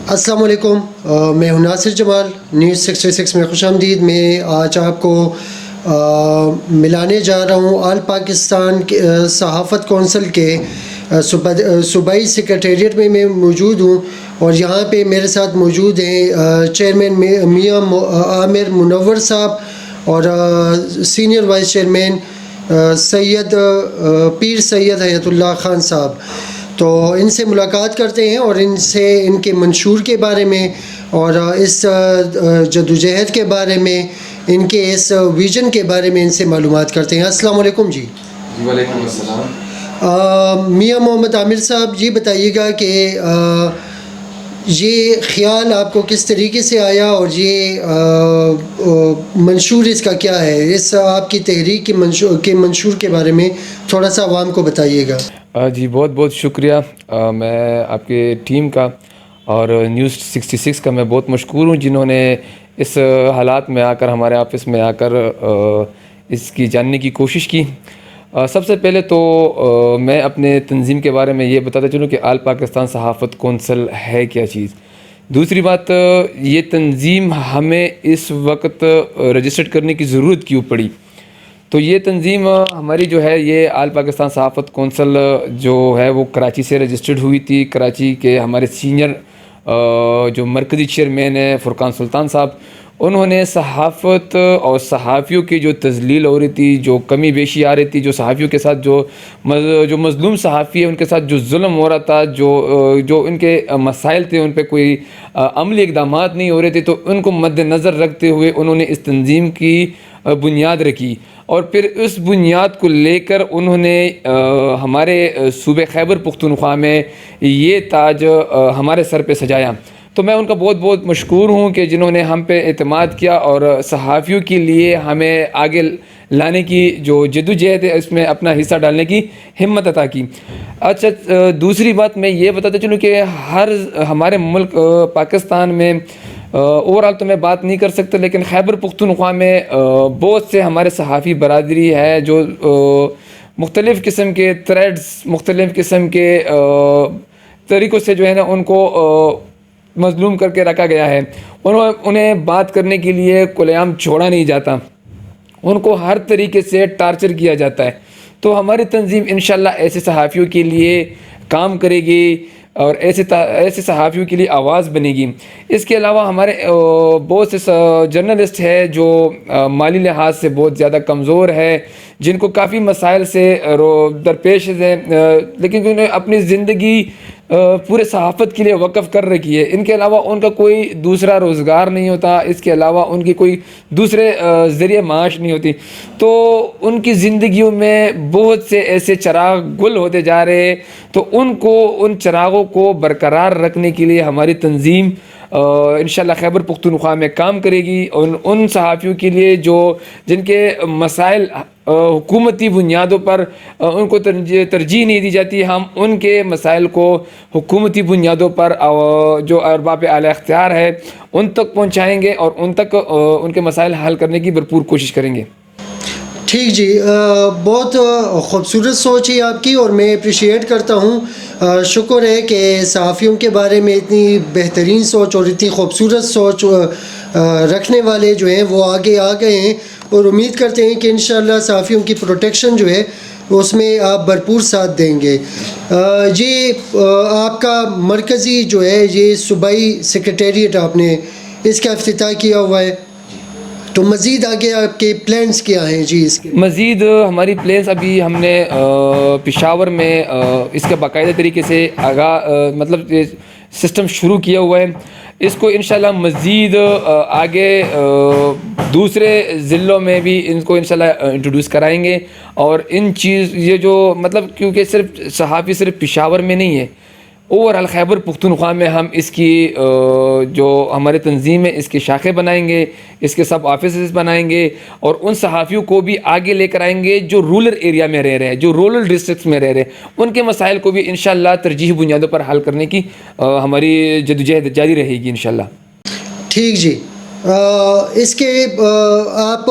السلام علیکم، میں ہوں ناصر جمال، نیوز 66 میں خوش آمدید۔ میں آج آپ کو ملانے جا رہا ہوں آل پاکستان صحافت کونسل کے صوبائی سیکریٹریٹ میں موجود ہوں، اور یہاں پہ میرے ساتھ موجود ہیں چیئرمین میاں عامر منور صاحب اور سینئر وائس چیئرمین سید پیر سید حیات اللہ خان صاحب۔ تو ان سے ملاقات کرتے ہیں اور ان سے ان کے منشور کے بارے میں اور اس جدوجہد کے بارے میں، ان کے اس ویژن کے بارے میں ان سے معلومات کرتے ہیں۔ السلام علیکم جی۔ وعلیکم السلام۔ میاں محمد عامر صاحب، یہ بتائیے گا کہ یہ خیال آپ کو کس طریقے سے آیا اور یہ منشور اس کا کیا ہے؟ اس آپ کی تحریک کے منشور کے بارے میں تھوڑا سا عوام کو بتائیے گا۔ جی بہت بہت شکریہ۔ میں آپ کے ٹیم کا اور نیوز 66 کا میں بہت مشکور ہوں، جنہوں نے اس حالات میں آ کر ہمارے آفس میں آ کر اس کی جاننے کی کوشش کی۔ سب سے پہلے تو میں اپنے تنظیم کے بارے میں یہ بتاتا چلوں کہ آل پاکستان صحافت کونسل ہے کیا چیز۔ دوسری بات، یہ تنظیم ہمیں اس وقت رجسٹرڈ کرنے کی ضرورت کیوں پڑی؟ تو یہ تنظیم ہماری جو ہے، یہ آل پاکستان صحافت کونسل جو ہے وہ کراچی سے رجسٹرڈ ہوئی تھی۔ کراچی کے ہمارے سینئر جو مرکزی چیئرمین ہیں فرقان سلطان صاحب، انہوں نے صحافت اور صحافیوں کی جو تذلیل ہو رہی تھی، جو کمی بیشی آ رہی تھی، جو صحافیوں کے ساتھ جو مظلوم صحافی ہے ان کے ساتھ جو ظلم ہو رہا تھا، جو ان کے مسائل تھے ان پہ کوئی عملی اقدامات نہیں ہو رہے تھے، تو ان کو مد نظر رکھتے ہوئے انہوں نے اس تنظیم کی بنیاد رکھی، اور پھر اس بنیاد کو لے کر انہوں نے ہمارے صوبے خیبر پختونخوا میں یہ تاج ہمارے سر پہ سجایا۔ تو میں ان کا بہت بہت مشکور ہوں کہ جنہوں نے ہم پہ اعتماد کیا اور صحافیوں کے لیے ہمیں آگے لانے کی جو جدوجہد ہے اس میں اپنا حصہ ڈالنے کی ہمت عطا کی۔ اچھا، دوسری بات میں یہ بتاتا چلوں کہ ہمارے ملک پاکستان میں اوور آل تو میں بات نہیں کر سکتا، لیکن خیبر پختونخوا میں بہت سے ہمارے صحافی برادری ہے جو مختلف قسم کے تھریڈز، مختلف قسم کے طریقوں سے جو ہے نا ان کو مظلوم کر کے رکھا گیا ہے۔ انہیں بات کرنے کے لیے کھلے عام چھوڑا نہیں جاتا، ان کو ہر طریقے سے ٹارچر کیا جاتا ہے۔ تو ہماری تنظیم انشاءاللہ ایسے صحافیوں کے لیے کام کرے گی اور ایسے صحافیوں کے لیے آواز بنے گی۔ اس کے علاوہ ہمارے بہت سے جرنلسٹ ہیں جو مالی لحاظ سے بہت زیادہ کمزور ہے، جن کو کافی مسائل سے درپیش ہیں، لیکن انہیں اپنی زندگی پورے صحافت کے لیے وقف کر رکھی ہے۔ ان کے علاوہ ان کا کوئی دوسرا روزگار نہیں ہوتا، اس کے علاوہ ان کی کوئی دوسرے ذریعے معاش نہیں ہوتی، تو ان کی زندگیوں میں بہت سے ایسے چراغ گل ہوتے جا رہے ہیں۔ تو ان چراغوں کو برقرار رکھنے کے لیے ہماری تنظیم انشاءاللہ خیبر پختونخوا میں کام کرے گی، اور ان صحافیوں کے لیے جن کے مسائل حکومتی بنیادوں پر ان کو ترجیح نہیں دی جاتی، ہم ان کے مسائل کو حکومتی بنیادوں پر جو ارباب اعلی اختیار ہے ان تک پہنچائیں گے اور ان تک ان کے مسائل حل کرنے کی بھرپور کوشش کریں گے۔ ٹھیک جی، بہت خوبصورت سوچ ہے آپ کی، اور میں اپریشیٹ کرتا ہوں۔ شکر ہے کہ صحافیوں کے بارے میں اتنی بہترین سوچ اور اتنی خوبصورت سوچ رکھنے والے جو ہیں وہ آگے آ گئے ہیں، اور امید کرتے ہیں کہ انشاءاللہ صحافیوں کی پروٹیکشن جو ہے اس میں آپ بھرپور ساتھ دیں گے۔ یہ آپ کا مرکزی جو ہے یہ صوبائی سیکریٹریٹ آپ نے اس کا افتتاح کیا ہوا ہے، تو مزید آگے آپ کے پلانس کیا ہیں جی؟ اس کے مزید ہماری پلانس ابھی ہم نے پشاور میں اس کے باقاعدہ طریقے سے مطلب سسٹم شروع کیا ہوا ہے۔ اس کو انشاءاللہ مزید آگے دوسرے ضلعوں میں بھی ان کو انشاءاللہ انٹروڈیوس کرائیں گے، اور یہ جو مطلب کیونکہ صرف صحافی صرف پشاور میں نہیں ہے، اوور آل خیبر پختونخوا میں ہم اس کی جو ہماری تنظیم ہے اس کی شاخیں بنائیں گے، اس کے سب آفیسز بنائیں گے، اور ان صحافیوں کو بھی آگے لے کر آئیں گے جو رورل ایریا میں رہ رہے ہیں، جو رورل ڈسٹرکٹس میں رہ رہے ہیں، ان کے مسائل کو بھی انشاءاللہ ترجیحی بنیادوں پر حل کرنے کی ہماری جدوجہد جاری رہے گی انشاءاللہ۔ ٹھیک جی، اس کے آپ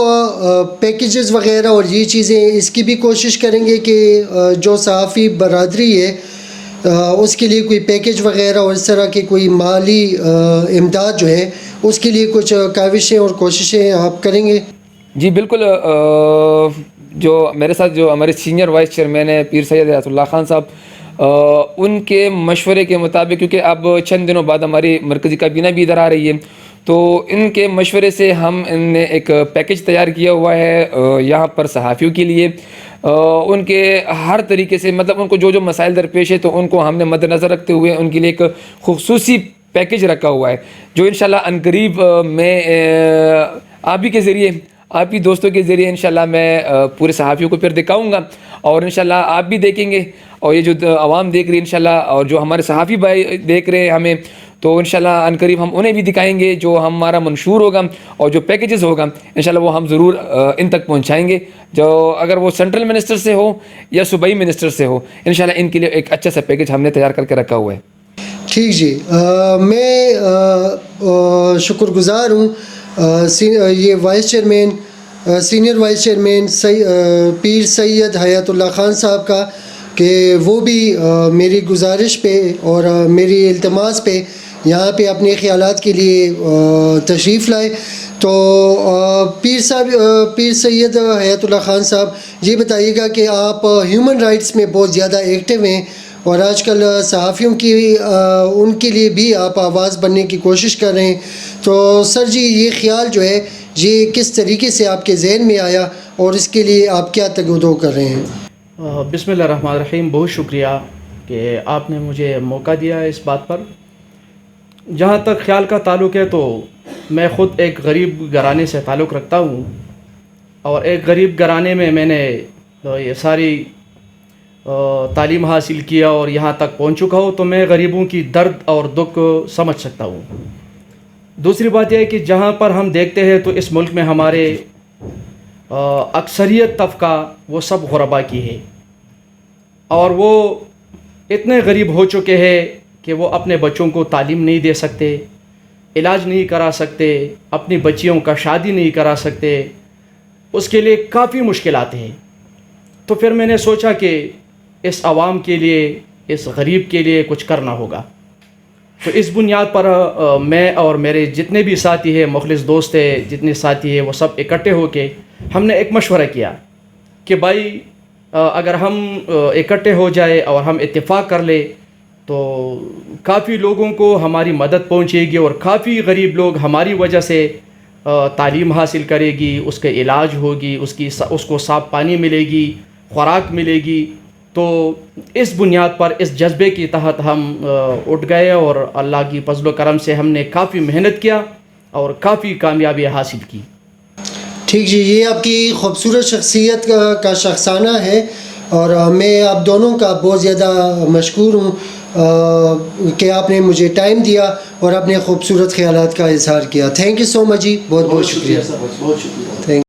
پیکیجز وغیرہ اور یہ چیزیں اس کی بھی کوشش کریں گے کہ جو صحافی برادری ہے اس کے لیے کوئی پیکیج وغیرہ اور اس طرح کی کوئی مالی امداد جو ہے اس کے لیے کچھ کاوشیں اور کوششیں آپ کریں گے؟ جی بالکل، جو میرے ساتھ جو ہمارے سینئر وائس چیئرمین ہیں پیر سید حیات اللہ خان صاحب، ان کے مشورے کے مطابق، کیونکہ اب چند دنوں بعد ہماری مرکزی کابینہ بھی ادھر آ رہی ہے، تو ان کے مشورے سے ہم نے ایک پیکیج تیار کیا ہوا ہے یہاں پر صحافیوں کے لیے. ان کے ہر طریقے سے، مطلب ان کو جو جو مسائل درپیش ہے تو ان کو ہم نے مد نظر رکھتے ہوئے ان کے لیے ایک خصوصی پیکیج رکھا ہوا ہے، جو انشاءاللہ عنقریب میں آپ ہی کے ذریعے، آپ ہی دوستوں کے ذریعے انشاءاللہ میں پورے صحافیوں کو پھر دکھاؤں گا، اور انشاءاللہ آپ بھی دیکھیں گے، اور یہ جو عوام دیکھ رہی ہے انشاءاللہ، اور جو ہمارے صحافی بھائی دیکھ رہے ہیں ہمیں، تو انشاءاللہ عنقریب ہم انہیں بھی دکھائیں گے. جو ہمارا منشور ہوگا اور جو پیکیجز ہوگا انشاءاللہ وہ ہم ضرور ان تک پہنچائیں گے، جو اگر وہ سینٹرل منسٹر سے ہو یا صوبائی منسٹر سے ہو، انشاءاللہ ان کے لیے ایک اچھا سا پیکیج ہم نے تیار کر کے رکھا ہوا ہے. ٹھیک جی، میں شکر گزار ہوں یہ vice chairman, senior vice chairman Pir Syed Hayatullah Khan صاحب کا، کہ وہ بھی میری گزارش پہ اور میری التماس پہ یہاں پہ اپنے خیالات کے لیے تشریف لائے. تو پیر سید حیات اللہ خان صاحب، یہ بتائیے گا کہ آپ ہیومن رائٹس میں بہت زیادہ ایکٹیو ہیں، اور آج کل صحافیوں کی ان کے لیے بھی آپ آواز بننے کی کوشش کر رہے ہیں. تو سر جی، یہ خیال جو ہے یہ کس طریقے سے آپ کے ذہن میں آیا اور اس کے لیے آپ کیا تگ و دو کر رہے ہیں؟ بسم اللہ الرحمن الرحیم. بہت شکریہ کہ آپ نے مجھے موقع دیا ہے اس بات پر. جہاں تک خیال کا تعلق ہے تو میں خود ایک غریب گھرانے سے تعلق رکھتا ہوں، اور ایک غریب گھرانے میں نے یہ ساری تعلیم حاصل کیا اور یہاں تک پہنچ چکا ہوں، تو میں غریبوں کی درد اور دکھ سمجھ سکتا ہوں. دوسری بات یہ ہے کہ جہاں پر ہم دیکھتے ہیں تو اس ملک میں ہمارے اکثریت طبقہ وہ سب غربا کی ہے، اور وہ اتنے غریب ہو چکے ہیں کہ وہ اپنے بچوں کو تعلیم نہیں دے سکتے، علاج نہیں کرا سکتے، اپنی بچیوں کا شادی نہیں کرا سکتے، اس کے لیے کافی مشکلات ہیں. تو پھر میں نے سوچا کہ اس عوام کے لیے، اس غریب کے لیے کچھ کرنا ہوگا. تو اس بنیاد پر میں اور میرے جتنے بھی ساتھی ہیں، مخلص دوست ہیں، جتنے ساتھی ہیں، وہ سب اکٹھے ہو کے ہم نے ایک مشورہ کیا کہ بھائی اگر ہم اکٹھے ہو جائے اور ہم اتفاق کر لیں تو کافی لوگوں کو ہماری مدد پہنچے گی، اور کافی غریب لوگ ہماری وجہ سے تعلیم حاصل کرے گی، اس کا علاج ہوگی، اس کو صاف پانی ملے گی، خوراک ملے گی. تو اس بنیاد پر، اس جذبے کے تحت ہم اٹھ گئے، اور اللہ کی فضل و کرم سے ہم نے کافی محنت کیا اور کافی کامیابی حاصل کی. ٹھیک جی، یہ آپ کی خوبصورت شخصیت کا شخصانہ ہے، اور میں آپ دونوں کا بہت زیادہ مشکور ہوں کہ آپ نے مجھے ٹائم دیا اور اپنے خوبصورت خیالات کا اظہار کیا. تھینک یو سو مچ جی، بہت بہت شکریہ. بہت شکریہ. تھینک